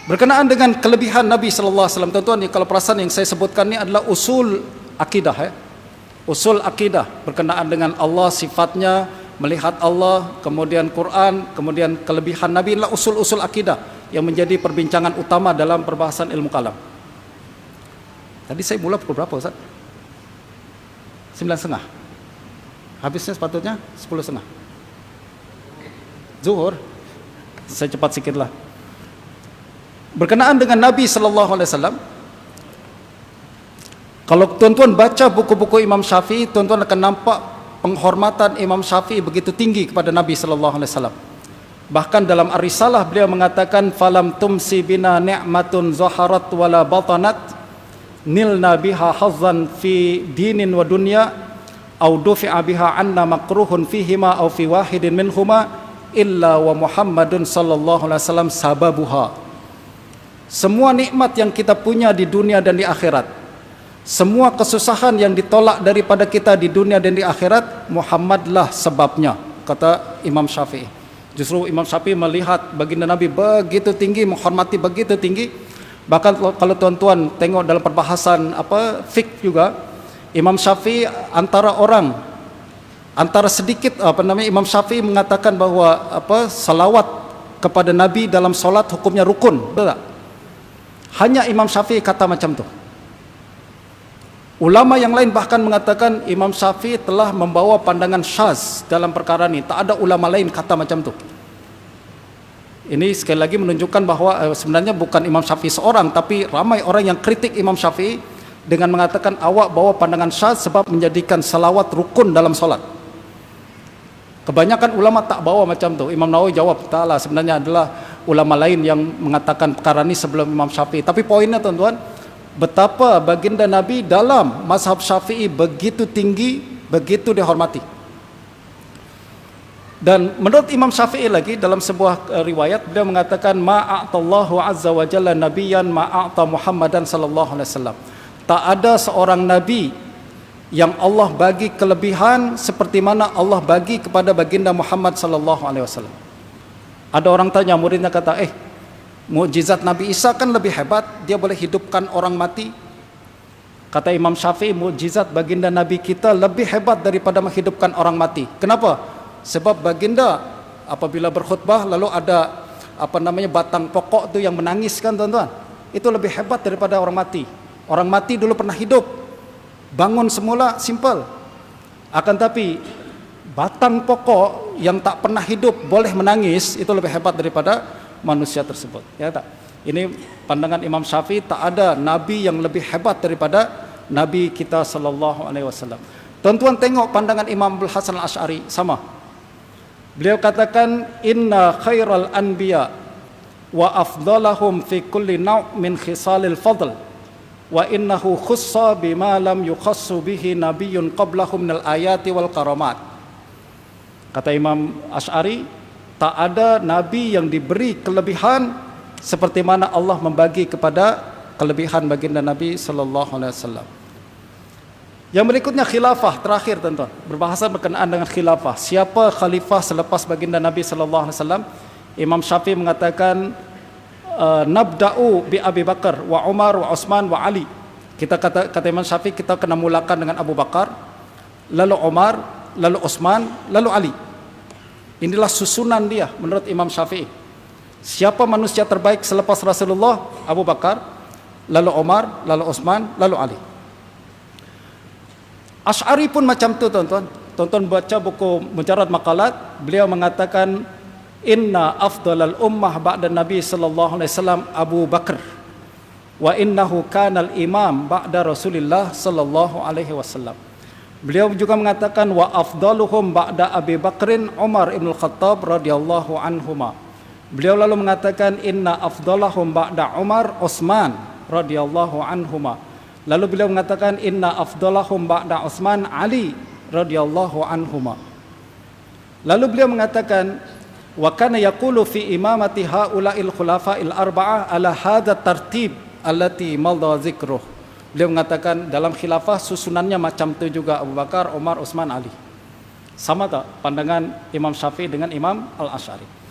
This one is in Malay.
Berkenaan dengan kelebihan Nabi sallallahu alaihi wasallam, tuan-tuan, kalau perasan yang saya sebutkan ni adalah usul akidah Usul akidah berkenaan dengan Allah, sifatnya, melihat Allah, kemudian Quran, kemudian kelebihan Nabi adalah usul-usul akidah yang menjadi perbincangan utama dalam perbahasan ilmu kalam. Tadi saya mula pukul berapa, Ustaz? 9.30. Habisnya sepatutnya 10.30. Zuhur. Saya cepat sikitlah. Berkenaan dengan Nabi sallallahu alaihi wasallam, kalau tuan-tuan baca buku-buku Imam Syafi'i, tuan-tuan akan nampak penghormatan Imam Syafi'i begitu tinggi kepada Nabi sallallahu alaihi wasallam. Bahkan dalam Ar-Risalah beliau mengatakan, falam tumsi bina ni'matun zaharat wala batanat nilna biha hazzan fi dinin wa dunya au dufi'a biha anna makruhun fihima au fi wahidin minhuma illa wa Muhammadun sallallahu alaihi wasallam sababuha. Semua nikmat yang kita punya di dunia dan di akhirat, semua kesusahan yang ditolak daripada kita di dunia dan di akhirat, Muhammadlah sebabnya, kata Imam Syafi'i. Justru Imam Syafi'i melihat baginda Nabi begitu tinggi, menghormati begitu tinggi. Bahkan kalau tuan-tuan tengok dalam perbahasan fiqh juga, Imam Syafi'i antara sedikit Imam Syafi'i mengatakan bahawa salawat kepada Nabi dalam solat hukumnya rukun, betul tak? Hanya Imam Syafi'i kata macam tu. Ulama yang lain bahkan mengatakan Imam Syafi'i telah membawa pandangan syaz dalam perkara ini. Tak ada ulama lain kata macam tu. Ini sekali lagi menunjukkan bahawa sebenarnya bukan Imam Syafi'i seorang, tapi ramai orang yang kritik Imam Syafi'i dengan mengatakan awak bawa pandangan syaz sebab menjadikan salawat rukun dalam solat. Kebanyakan ulama tak bawa macam tu. Imam Nawawi jawab, taklah, sebenarnya adalah ulama lain yang mengatakan perkara ini sebelum Imam Syafi'i. Tapi poinnya, tuan-tuan, betapa baginda Nabi dalam mazhab Syafi'i begitu tinggi, begitu dihormati. Dan menurut Imam Syafi'i lagi dalam sebuah riwayat, beliau mengatakan ma'atallahu azza wa jalla nabiyyan ma'ata Muhammadan sallallahu alaihi wasallam. Tak ada seorang nabi yang Allah bagi kelebihan seperti mana Allah bagi kepada baginda Muhammad sallallahu alaihi wasallam. Ada orang tanya, muridnya kata, mukjizat Nabi Isa kan lebih hebat, dia boleh hidupkan orang mati. Kata Imam Syafi'i, mukjizat baginda Nabi kita lebih hebat daripada menghidupkan orang mati. Kenapa? Sebab baginda apabila berkhutbah lalu ada batang pokok tu yang menangis kan, tuan-tuan. Itu lebih hebat daripada orang mati. Orang mati dulu pernah hidup, bangun semula, simple. Akan tapi batang pokok yang tak pernah hidup boleh menangis, itu lebih hebat daripada manusia tersebut, ya tak? Ini pandangan Imam Syafi'i, tak ada nabi yang lebih hebat daripada Nabi kita sallallahu alaihi wasallam. Tuan-tuan tengok pandangan Imam Abdul Hasan Al-Asy'ari, sama. Beliau katakan inna khairal anbiya wa afdalahum fi kulli naw' min khisalil fadl wa innahu khussa bima lam yukhassu bihi nabiyyun qablahum minal ayati wal karamat. Kata Imam Asy'ari, tak ada nabi yang diberi kelebihan seperti mana Allah membagi kepada kelebihan baginda Nabi sallallahu alaihi wasallam. Yang berikutnya khilafah, terakhir, tuan-tuan. Berbahasan berkenaan dengan khilafah. Siapa khalifah selepas baginda Nabi sallallahu alaihi wasallam? Imam Syafi'i mengatakan nabda'u bi Abi Bakar wa Umar wa Utsman wa Ali. Kata Imam Syafi'i, kita kena mulakan dengan Abu Bakar, lalu Umar, lalu Utsman, lalu Ali. Inilah susunan dia menurut Imam Syafi'i. Siapa manusia terbaik selepas Rasulullah? Abu Bakar, lalu Umar, lalu Utsman, lalu Ali. Asy'ari pun macam tu, tuan-tuan. Tuan-tuan baca buku Mujarrad Maqalat, beliau mengatakan inna afdalal ummah ba'da Nabi sallallahu alaihi wasallam Abu Bakar wa innahu kanal imam ba'da Rasulillah sallallahu alaihi wasallam. Beliau juga mengatakan wa afdaluhum ba'da Abi Bakrin Umar ibn Khattab radhiyallahu anhuma. Beliau lalu mengatakan inna afdalahum ba'da Umar Utsman radhiyallahu anhuma. Lalu beliau mengatakan inna afdalahum ba'da Utsman Ali radhiyallahu anhuma. Lalu beliau mengatakan wa kana yaqulu fi imamati haula'il khulafa'il arba'ah ala hadha tartib allati madha dzikruh. Beliau mengatakan dalam khilafah susunannya macam tu juga, Abu Bakar, Umar, Utsman, Ali. Sama tak pandangan Imam Syafi'i dengan Imam Al-Asy'ari?